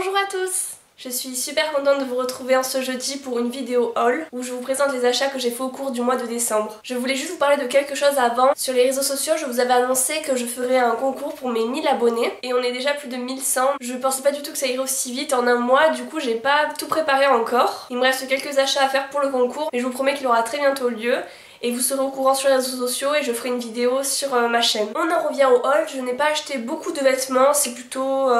Bonjour à tous! Je suis super contente de vous retrouver en ce jeudi pour une vidéo haul où je vous présente les achats que j'ai fait au cours du mois de décembre. Je voulais juste vous parler de quelque chose avant. Sur les réseaux sociaux, je vous avais annoncé que je ferais un concours pour mes 1000 abonnés et on est déjà plus de 1100. Je pensais pas du tout que ça irait aussi vite en un mois, du coup j'ai pas tout préparé encore. Il me reste quelques achats à faire pour le concours, mais je vous promets qu'il aura très bientôt lieu. Et vous serez au courant sur les réseaux sociaux et je ferai une vidéo sur ma chaîne. On en revient au haul, je n'ai pas acheté beaucoup de vêtements, c'est plutôt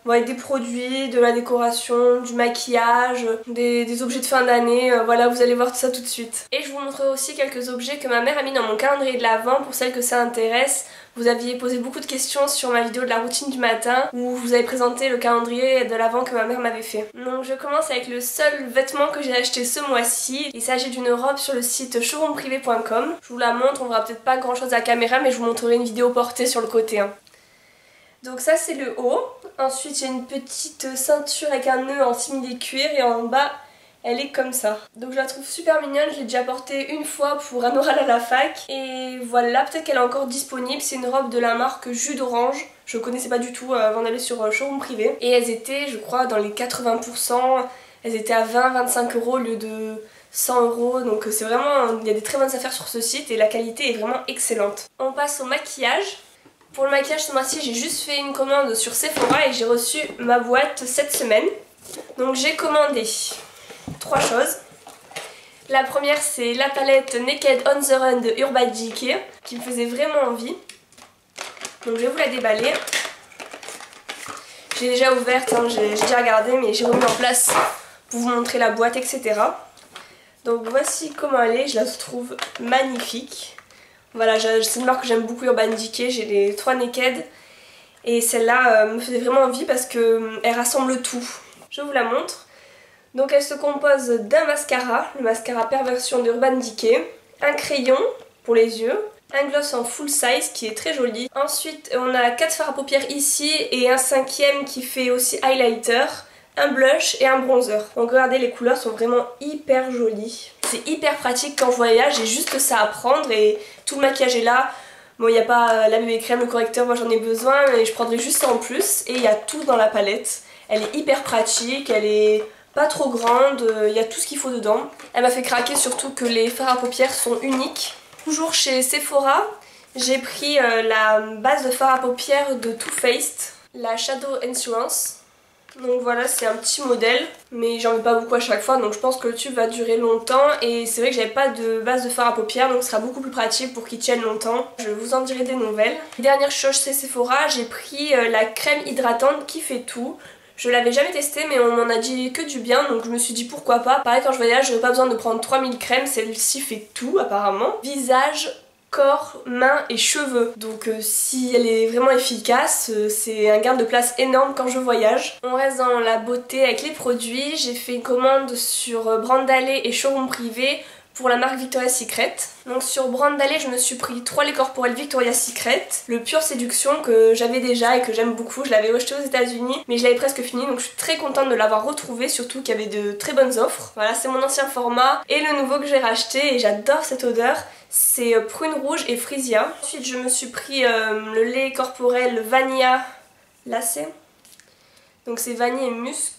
des produits, de la décoration, du maquillage, des objets de fin d'année, voilà, vous allez voir tout ça tout de suite. Et je vous montrerai aussi quelques objets que ma mère a mis dans mon calendrier de l'Avent pour celles que ça intéresse. Vous aviez posé beaucoup de questions sur ma vidéo de la routine du matin où je vous avez présenté le calendrier de l'Avent que ma mère m'avait fait. Donc je commence avec le seul vêtement que j'ai acheté ce mois-ci. Il s'agit d'une robe sur le site showroomprivé.com. Je vous la montre, on verra peut-être pas grand chose à la caméra mais je vous montrerai une vidéo portée sur le côté. Donc ça c'est le haut. Ensuite j'ai une petite ceinture avec un nœud en simili-cuir et en bas elle est comme ça. Donc je la trouve super mignonne, je l'ai déjà portée une fois pour un oral à la fac. Et voilà, peut-être qu'elle est encore disponible. C'est une robe de la marque Jus d'Orange. Je connaissais pas du tout avant d'aller sur Showroom Privé. Et elles étaient, je crois, dans les 80%. Elles étaient à 20-25 € au lieu de 100 €. Donc c'est vraiment, il y a des très bonnes affaires sur ce site et la qualité est vraiment excellente. On passe au maquillage. Pour le maquillage ce mois-ci, j'ai juste fait une commande sur Sephora et j'ai reçu ma boîte cette semaine. Donc j'ai commandé 3 choses. La première c'est la palette Naked on the Run de Urban Decay qui me faisait vraiment envie. Donc je vais vous la déballer. J'ai déjà ouverte, hein, j'ai déjà regardé mais j'ai remis en place pour vous montrer la boîte etc. Donc voici comment elle est, je la trouve magnifique. Voilà, c'est une marque que j'aime beaucoup, Urban Decay, j'ai les 3 Naked. Et celle-là me faisait vraiment envie parce qu'elle rassemble tout. Je vous la montre. Donc elle se compose d'un mascara, le mascara Perversion d'Urban Decay, un crayon pour les yeux, un gloss en full size qui est très joli. Ensuite on a 4 fards à paupières ici et un 5e qui fait aussi highlighter, un blush et un bronzer. Donc regardez, les couleurs sont vraiment hyper jolies. C'est hyper pratique quand je voyage, j'ai juste ça à prendre et tout le maquillage est là. Bon, il n'y a pas la bébé crème, le correcteur, moi j'en ai besoin et je prendrai juste ça en plus. Et il y a tout dans la palette. Elle est hyper pratique, elle est pas trop grande, il y a tout ce qu'il faut dedans. Elle m'a fait craquer surtout que les fards à paupières sont uniques. Toujours chez Sephora, j'ai pris la base de fard à paupières de Too Faced, la Shadow Insurance. Donc voilà, c'est un petit modèle, mais j'en mets pas beaucoup à chaque fois, donc je pense que le tube va durer longtemps. Et c'est vrai que j'avais pas de base de fard à paupières, donc ce sera beaucoup plus pratique pour qu'il tienne longtemps. Je vous en dirai des nouvelles. Dernière chose chez Sephora, j'ai pris la crème hydratante qui fait tout. Je l'avais jamais testée mais on m'en a dit que du bien, donc je me suis dit pourquoi pas. Pareil, quand je voyage, j'ai pas besoin de prendre 3000 crèmes, celle-ci fait tout apparemment. Visage, corps, mains et cheveux. Donc si elle est vraiment efficace, c'est un gain de place énorme quand je voyage. On reste dans la beauté avec les produits. J'ai fait une commande sur Brandalé et Showroom Privé pour la marque Victoria's Secret. Donc sur Brandalé, je me suis pris 3 laits corporels Victoria's Secret. Le Pure Séduction que j'avais déjà et que j'aime beaucoup. Je l'avais acheté aux États-Unis mais je l'avais presque fini, donc je suis très contente de l'avoir retrouvé, surtout qu'il y avait de très bonnes offres. Voilà, c'est mon ancien format et le nouveau que j'ai racheté et j'adore cette odeur. C'est prune rouge et frisia. Ensuite je me suis pris le lait corporel Vanilla Lacé. Donc c'est vanille et musc.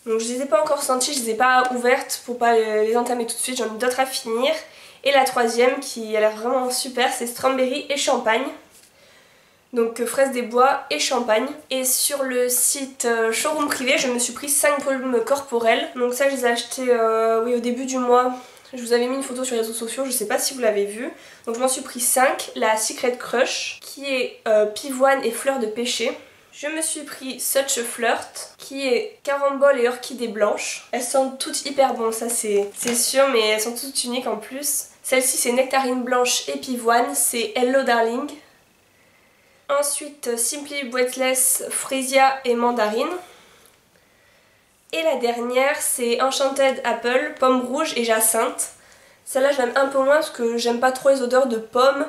Donc je les ai pas encore senties, je les ai pas ouvertes pour pas les entamer tout de suite, j'en ai d'autres à finir. Et la troisième qui a l'air vraiment super, c'est strawberry et champagne. Donc fraise des bois et champagne. Et sur le site Showroom Privé, je me suis pris 5 baumes corporels. Donc ça je les ai achetés au début du mois. Je vous avais mis une photo sur les réseaux sociaux, je sais pas si vous l'avez vu. Donc je m'en suis pris 5. La Secret Crush qui est pivoine et fleur de pêcher. Je me suis pris Such a Flirt qui est carambole et orchidée blanche. Elles sentent toutes hyper bon, ça c'est sûr, mais elles sont toutes uniques en plus. Celle-ci c'est nectarine blanche et pivoine, c'est Hello Darling. Ensuite Simply Breathless, frisia et mandarine. Et la dernière c'est Enchanted Apple, pomme rouge et jacinthe. Celle-là je l'aime un peu moins parce que j'aime pas trop les odeurs de pommes.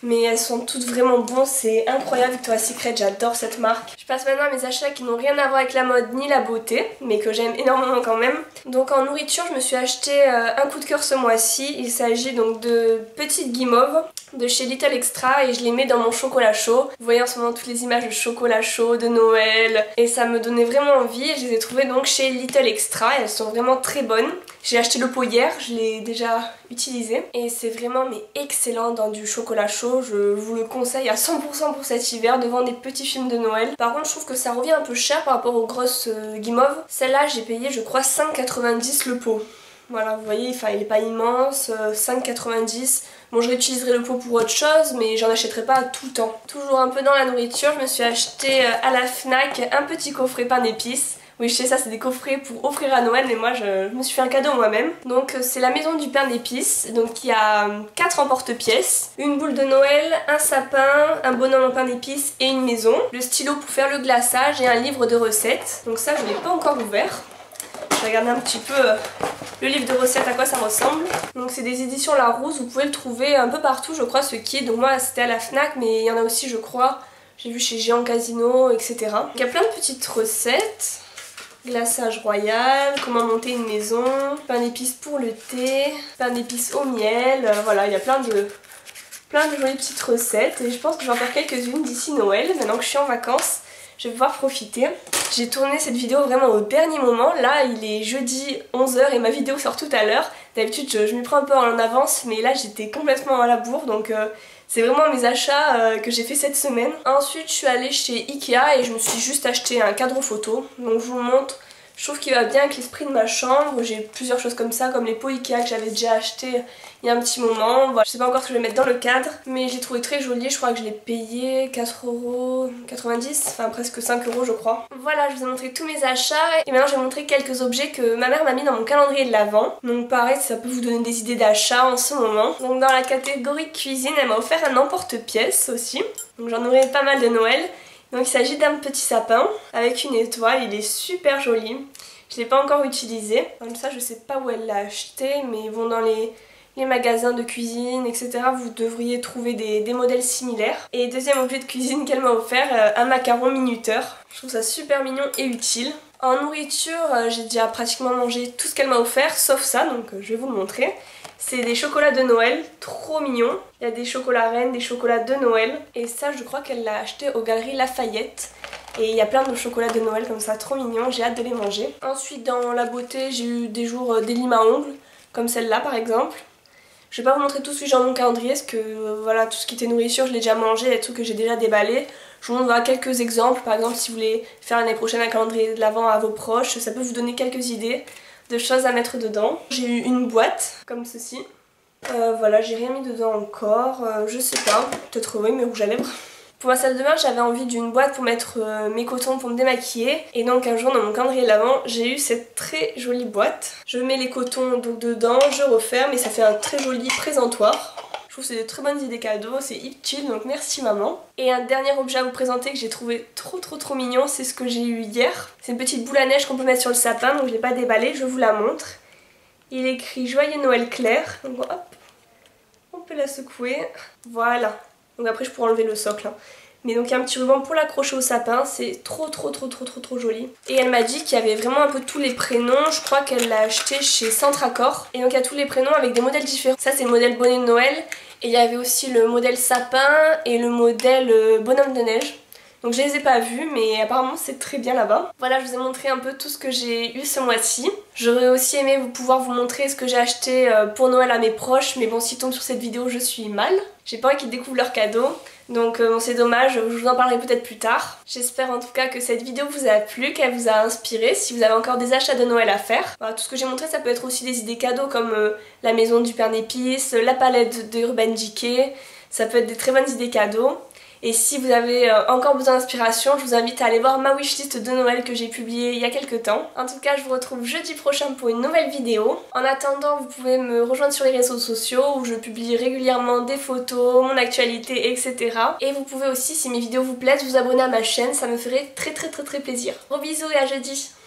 mais elles sont toutes vraiment bonnes, c'est incroyable. Victoria's Secret, j'adore cette marque. Je passe maintenant à mes achats qui n'ont rien à voir avec la mode ni la beauté, mais que j'aime énormément quand même. Donc en nourriture, je me suis acheté un coup de cœur ce mois-ci. Il s'agit donc de petites guimauves de chez Little Extra et je les mets dans mon chocolat chaud. Vous voyez en ce moment toutes les images de chocolat chaud, de Noël, et ça me donnait vraiment envie. Je les ai trouvées donc chez Little Extra et elles sont vraiment très bonnes. J'ai acheté le pot hier, je l'ai déjà utilisé et c'est vraiment mais excellent dans du chocolat chaud. Je vous le conseille à 100% pour cet hiver devant des petits films de Noël. Par contre je trouve que ça revient un peu cher par rapport aux grosses guimauves. Celle-là j'ai payé je crois 5,90 le pot. Voilà, vous voyez, enfin, il n'est pas immense, 5,90. Bon, je réutiliserai le pot pour autre chose, mais j'en achèterai pas tout le temps. Toujours un peu dans la nourriture, je me suis acheté à la Fnac un petit coffret pain d'épices. Oui, je sais, ça c'est des coffrets pour offrir à Noël, mais moi je me suis fait un cadeau moi-même. Donc c'est la maison du pain d'épices, donc il y a 4 emporte-pièces, une boule de Noël, un sapin, un bonhomme en pain d'épices et une maison, le stylo pour faire le glaçage et un livre de recettes. Donc ça je ne l'ai pas encore ouvert. Je vais regarder un petit peu le livre de recettes, à quoi ça ressemble. Donc c'est des éditions Larousse, vous pouvez le trouver un peu partout je crois ce kit. Donc moi c'était à la Fnac, mais il y en a aussi je crois, j'ai vu chez Géant Casino, etc. Donc, il y a plein de petites recettes. Glaçage royal, comment monter une maison, pain d'épices pour le thé, pain d'épices au miel, voilà, il y a plein de jolies petites recettes et je pense que je vais en faire quelques-unes d'ici Noël. Maintenant que je suis en vacances, je vais pouvoir profiter. J'ai tourné cette vidéo vraiment au dernier moment, là il est jeudi 11 h et ma vidéo sort tout à l'heure. D'habitude je m'y prends un peu en avance, mais là j'étais complètement à la bourre, donc c'est vraiment mes achats que j'ai fait cette semaine. Ensuite je suis allée chez Ikea et je me suis juste acheté un cadre photo. Donc je vous montre, je trouve qu'il va bien avec l'esprit de ma chambre. J'ai plusieurs choses comme ça, comme les pots Ikea que j'avais déjà acheté il y a un petit moment. Voilà, je sais pas encore ce que je vais mettre dans le cadre, mais j'ai trouvé très joli. Je crois que je l'ai payé 4,90 €, enfin presque 5 € je crois. Voilà, je vous ai montré tous mes achats et maintenant je vais montrer quelques objets que ma mère m'a mis dans mon calendrier de l'Avent. Donc pareil, ça peut vous donner des idées d'achat en ce moment. Donc dans la catégorie cuisine, elle m'a offert un emporte-pièce aussi. Donc j'en aurai pas mal de Noël. Donc il s'agit d'un petit sapin avec une étoile, il est super joli. Je ne l'ai pas encore utilisé. Comme ça je sais pas où elle l'a acheté, mais bon dans les magasins de cuisine, etc. vous devriez trouver des modèles similaires. Et deuxième objet de cuisine qu'elle m'a offert, un macaron minuteur. Je trouve ça super mignon et utile. En nourriture, j'ai déjà pratiquement mangé tout ce qu'elle m'a offert, sauf ça, donc je vais vous le montrer. C'est des chocolats de Noël, trop mignons. Il y a des chocolats reines, des chocolats de Noël. Et ça, je crois qu'elle l'a acheté aux Galeries Lafayette. Et il y a plein de chocolats de Noël comme ça, trop mignons, j'ai hâte de les manger. Ensuite, dans la beauté, j'ai eu des jours des limes à ongles, comme celle-là par exemple. Je vais pas vous montrer tout ce que j'ai dans mon calendrier, parce que voilà, tout ce qui était nourriture, je l'ai déjà mangé, les trucs que j'ai déjà déballés. Je vous montre quelques exemples, par exemple si vous voulez faire l'année prochaine un calendrier de l'Avent à vos proches, ça peut vous donner quelques idées de choses à mettre dedans. J'ai eu une boîte, comme ceci. Voilà, j'ai rien mis dedans encore, je sais pas, peut-être oui, mes rouges à lèvres. Pour ma salle de bain, j'avais envie d'une boîte pour mettre mes cotons pour me démaquiller. Et donc un jour dans mon calendrier de l'Avent, j'ai eu cette très jolie boîte. Je mets les cotons donc dedans, je referme et ça fait un très joli présentoir. Je trouve que c'est de très bonnes idées cadeaux, c'est utile, donc merci maman. Et un dernier objet à vous présenter que j'ai trouvé trop mignon, c'est ce que j'ai eu hier. C'est une petite boule à neige qu'on peut mettre sur le sapin, donc je l'ai pas déballée, je vous la montre. Il est écrit Joyeux Noël Claire, donc hop, on peut la secouer, voilà. Donc après je pourrais enlever le socle. Hein. Mais donc il y a un petit ruban pour l'accrocher au sapin, c'est trop joli. Et elle m'a dit qu'il y avait vraiment un peu tous les prénoms, je crois qu'elle l'a acheté chez Centracor. Et donc il y a tous les prénoms avec des modèles différents. Ça c'est le modèle bonnet de Noël. Et il y avait aussi le modèle sapin et le modèle bonhomme de neige. Donc je les ai pas vus, mais apparemment c'est très bien là-bas. Voilà, je vous ai montré un peu tout ce que j'ai eu ce mois-ci. J'aurais aussi aimé pouvoir vous montrer ce que j'ai acheté pour Noël à mes proches, mais bon, s'ils tombent sur cette vidéo, je suis mal. J'ai pas envie qu'ils découvrent leurs cadeaux, donc bon, c'est dommage, je vous en parlerai peut-être plus tard. J'espère en tout cas que cette vidéo vous a plu, qu'elle vous a inspiré, si vous avez encore des achats de Noël à faire. Voilà, tout ce que j'ai montré, ça peut être aussi des idées cadeaux comme la maison du Père d'épices, la palette de Urban Decay, ça peut être des très bonnes idées cadeaux. Et si vous avez encore besoin d'inspiration, je vous invite à aller voir ma wishlist de Noël que j'ai publiée il y a quelques temps. En tout cas, je vous retrouve jeudi prochain pour une nouvelle vidéo. En attendant, vous pouvez me rejoindre sur les réseaux sociaux où je publie régulièrement des photos, mon actualité, etc. Et vous pouvez aussi, si mes vidéos vous plaisent, vous abonner à ma chaîne, ça me ferait très plaisir. Gros bisous et à jeudi!